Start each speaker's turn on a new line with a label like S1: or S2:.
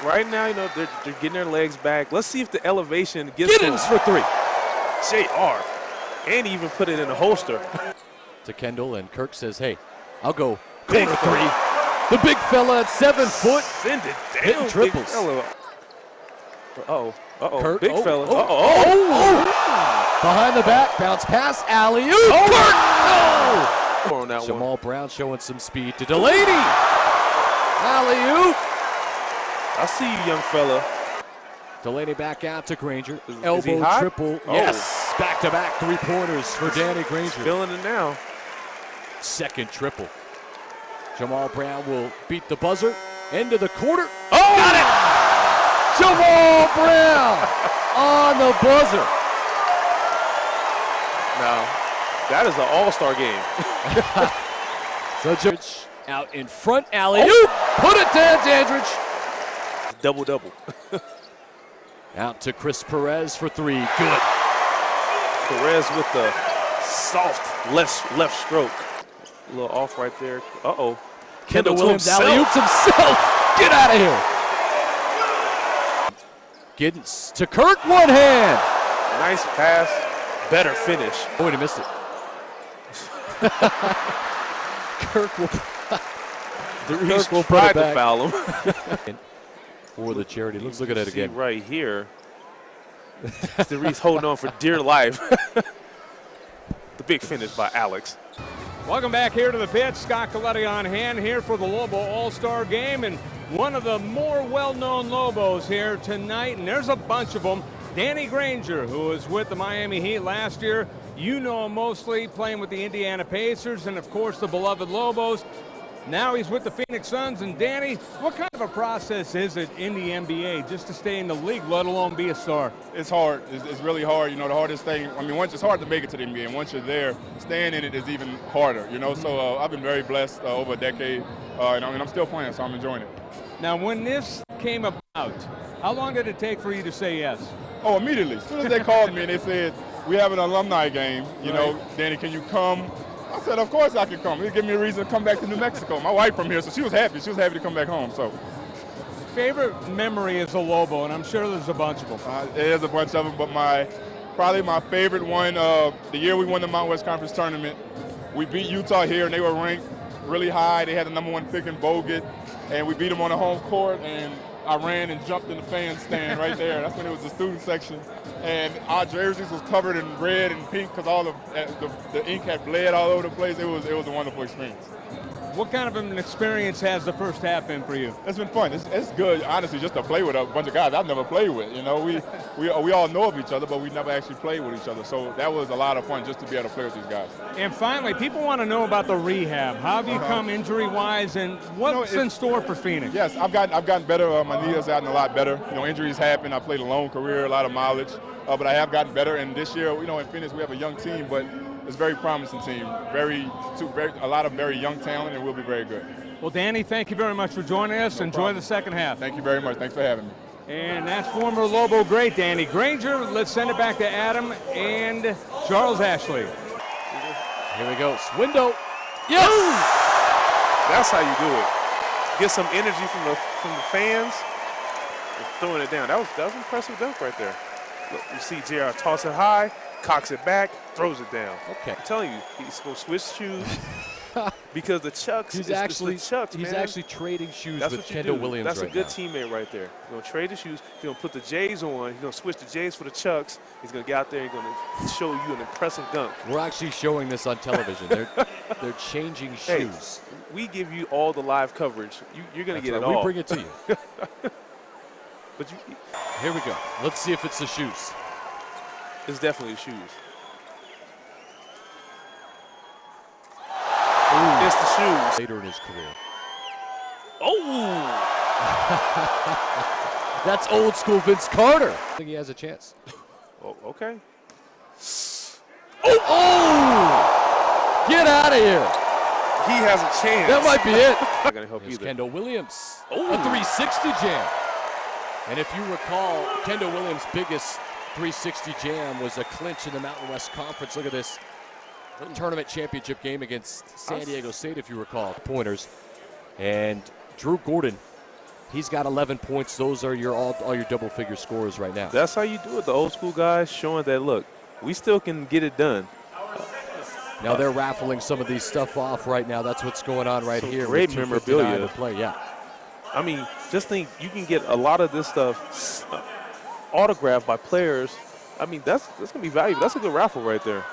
S1: Right now, you know, they're getting their legs back. Let's see if the elevation gets
S2: Giddens for three.
S1: JR. And he even put it in a holster.
S2: To Kendall, and Kirk says, hey, I'll go corner three. The big fella at 7 foot.
S1: Send it down.
S2: Hitting triples.
S1: Uh-oh. Uh-oh.
S2: Kirk,
S1: Big fella.
S2: Behind the back, bounce pass, alley-oop. Kirk,
S1: On that
S2: Jamal
S1: one.
S2: Brown showing some speed to Delaney. Alley-oop.
S1: I see you, young fella.
S2: Delaney back out to Granger.
S1: Is he
S2: Elbow
S1: hot?
S2: triple.
S1: Oh.
S2: Yes. Back-to-back three-pointers for Danny Granger.
S1: Feeling it now.
S2: Second triple. Jamal Brown will beat the buzzer. End of the quarter.
S1: Oh!
S2: Got it! Jamal Brown on the buzzer.
S1: Now, that is an all-star game.
S2: So Dandridge out in front, alley-oop. Put it down, Dandridge.
S1: Double-double.
S2: Out to Chris Perez for three. Good.
S1: Perez with the soft left stroke. A little off right there. Uh-oh.
S2: Kendall
S1: to
S2: Williams
S1: himself.
S2: alley-oops himself. Get out of here. Giddens to Kirk, one hand.
S1: Nice pass. Better finish.
S2: Oh, he missed it. Kirk will
S1: Tried to foul him.
S2: For the charity. Let's look at it again.
S1: Right here. Reese holding on for dear life. The big finish by Alex.
S3: Welcome back here to the pit. Scott Galetti on hand here for the Lobo All Star Game, and one of the more well-known Lobos here tonight, and there's a bunch of them. Danny Granger, who was with the Miami Heat last year. You know him mostly playing with the Indiana Pacers and, of course, the beloved Lobos. Now he's with the Phoenix Suns. And Danny, what kind of a process is it in the NBA just to stay in the league, let alone be a star?
S4: It's hard. It's really hard. You know, the hardest thing, I mean, once it's hard to make it to the NBA, and once you're there, staying in it is even harder, you know. So I've been very blessed over a decade, and I'm still playing, so I'm enjoying it.
S3: Now, when this came about, how long did it take for you to say yes?
S4: Oh, immediately. As soon as they called me and they said, we have an alumni game, you know, Danny, can you come? I said, of course I can come. It gave me a reason to come back to New Mexico. My wife from here, so she was happy. She was happy to come back home. So,
S3: favorite memory as a Lobo, and I'm sure there's a bunch of them.
S4: There's a bunch of them, but probably my favorite one, the year we won the Mountain West Conference tournament, we beat Utah here, and they were ranked really high. They had the #1 pick in Bogut, and we beat them on the home court, and I ran and jumped in the fan stand right there. That's when it was the student section. And our jerseys was covered in red and pink because all the ink had bled all over the place. It was a wonderful experience.
S3: What kind of an experience has the first half been for you?
S4: It's been fun. It's good, honestly, just to play with a bunch of guys I've never played with. You know, we all know of each other, but we never actually played with each other. So that was a lot of fun just to be able to play with these guys.
S3: And finally, people want to know about the rehab. How have you come injury-wise, and what's in store for Phoenix?
S4: Yes, I've gotten better. My knee has gotten a lot better. You know, injuries happen. I played a long career, a lot of mileage, but I have gotten better. And this year, you know, in Phoenix, we have a young team, but it's a very promising team. A lot of very young talent, and we'll be very good.
S3: Well, Danny, thank you very much for joining us. Enjoy the second half.
S4: Thank you very much. Thanks for having me.
S3: And that's former Lobo great Danny Granger. Let's send it back to Adam and Charles Ashley.
S2: Here we go. Window. Yes!
S1: That's how you do it. Get some energy from the fans. Just throwing it down. That was an impressive dunk right there. Look, you see JR toss it high, cocks it back, throws it down.
S2: Okay.
S1: I'm telling you, he's going to switch shoes because the Chucks.
S2: He's
S1: the
S2: actually
S1: Chucks,
S2: he's
S1: man.
S2: actually trading shoes
S1: That's
S2: with
S1: what you
S2: Kendall
S1: do.
S2: Williams.
S1: That's
S2: right
S1: a good
S2: now.
S1: teammate right there. He's going to trade the shoes. He's going to put the J's on. He's going to switch the J's for the Chucks. He's going to get out there. He's going to show you an impressive dunk.
S2: We're actually showing this on television. They're changing shoes.
S1: Hey, we give you all the live coverage. You're going to get it all.
S2: We bring it to you.
S1: But
S2: here we go. Let's see if it's the shoes.
S1: It's definitely the shoes.
S2: Ooh.
S1: It's the shoes.
S2: Later in his career.
S1: Oh!
S2: That's old school Vince Carter. I think he has a chance.
S1: Oh, okay.
S2: Oh! Get out of here.
S1: He has a chance.
S2: That might be it.
S1: Not going to help
S2: There's
S1: either.
S2: Kendall Williams.
S1: Ooh.
S2: A 360 jam. And if you recall, Kendall Williams' biggest 360 jam was a clinch in the Mountain West Conference. Look at this tournament championship game against San Diego State, if you recall. Pointers. And Drew Gordon He's got 11 points. Those are all your double-figure scorers right now.
S1: That's how you do it. The old school guys showing that, look, we still can get it done.
S2: Now they're raffling some of these stuff off right now. That's what's going on right here.
S1: Great
S2: with
S1: memorabilia.
S2: to play, yeah.
S1: I mean, just think you can get a lot of this stuff autographed by players. I mean, that's going to be valuable. That's a good raffle right there.